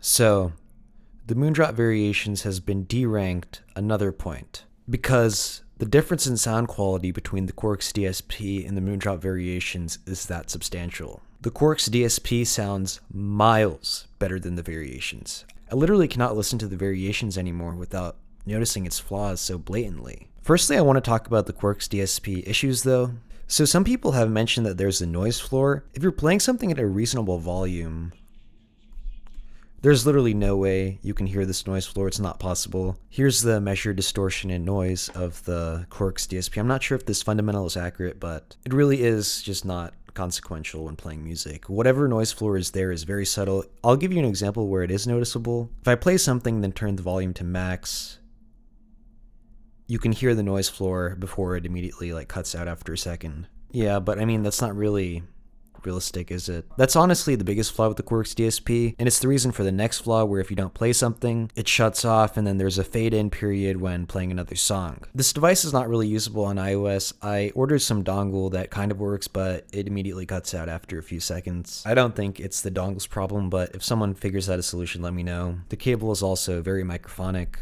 So, the Moondrop Variations has been deranked another point because the difference in sound quality between the Quarks DSP and the Moondrop Variations is that substantial. The Quarks DSP sounds miles better than the Variations. I literally cannot listen to the Variations anymore without noticing its flaws so blatantly. Firstly, I want to talk about the Quarks DSP issues though. So some people have mentioned that there's a noise floor. If you're playing something at a reasonable volume, there's literally no way you can hear this noise floor. It's not possible. Here's the measured distortion and noise of the Quarks DSP. I'm not sure if this fundamental is accurate, but it really is just not consequential when playing music. Whatever noise floor is there is very subtle. I'll give you an example where it is noticeable. If I play something, then turn the volume to max, you can hear the noise floor before it immediately cuts out after a second. Yeah, but I mean, that's not really realistic, is it? That's honestly the biggest flaw with the Quarks DSP, and it's the reason for the next flaw where if you don't play something, it shuts off and then there's a fade-in period when playing another song. This device is not really usable on iOS. I ordered some dongle that kind of works, but it immediately cuts out after a few seconds. I don't think it's the dongle's problem, but if someone figures out a solution, let me know. The cable is also very microphonic.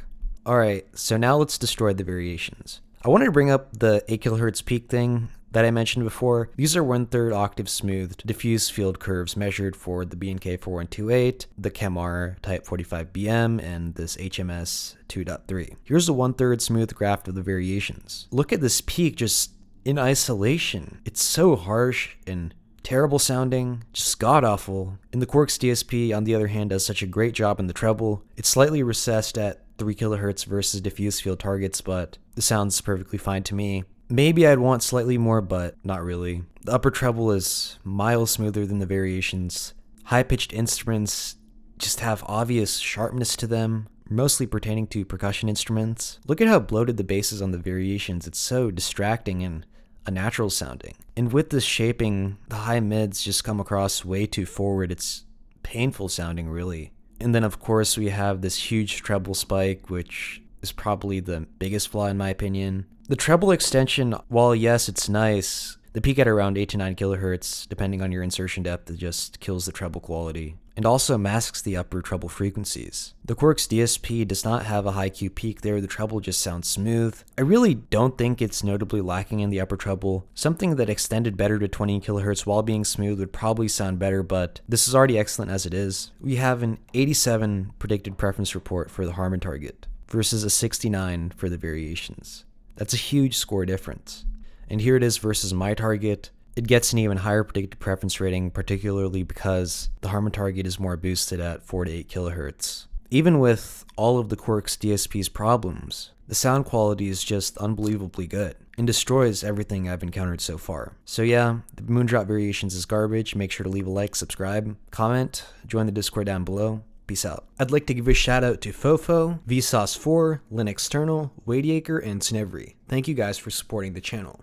Alright, so now let's destroy the variations. I wanted to bring up the 8 kHz peak thing that I mentioned before. These are 1/3 octave smoothed diffuse field curves measured for the BNK 4128, the ChemR Type 45BM, and this HMS 2.3. Here's a 1/3 smooth graph of the variations. Look at this peak just in isolation. It's so harsh and terrible sounding, just god-awful. And the Quarks DSP, on the other hand, does such a great job in the treble. It's slightly recessed at 3 kHz versus diffuse field targets, but it sounds perfectly fine to me. Maybe I'd want slightly more, but not really. The upper treble is miles smoother than the variations. High-pitched instruments just have obvious sharpness to them, mostly pertaining to percussion instruments. Look at how bloated the bass is on the variations. It's so distracting and unnatural sounding. And with this shaping, the high mids just come across way too forward. It's painful sounding, really. And then of course we have this huge treble spike, which is probably the biggest flaw in my opinion. The treble extension, while yes, it's nice, the peak at around 8 to 9 kHz, depending on your insertion depth, it just kills the treble quality, and also masks the upper treble frequencies. The Quarks DSP does not have a high Q peak there, the treble just sounds smooth. I really don't think it's notably lacking in the upper treble. Something that extended better to 20 kHz while being smooth would probably sound better, but this is already excellent as it is. We have an 87 predicted preference report for the Harman target versus a 69 for the variations. That's a huge score difference. And here it is versus my target. It gets an even higher predicted preference rating, particularly because the Harman target is more boosted at 4 to 8 kHz. Even with all of the Quarks DSP's problems, the sound quality is just unbelievably good and destroys everything I've encountered so far. So yeah, the Moondrop Variations is garbage. Make sure to leave a like, subscribe, comment, join the Discord down below. Peace out. I'd like to give a shout out to Fofo, Vsauce4, Linuxternal, Wadiacre, and Snevry. Thank you guys for supporting the channel.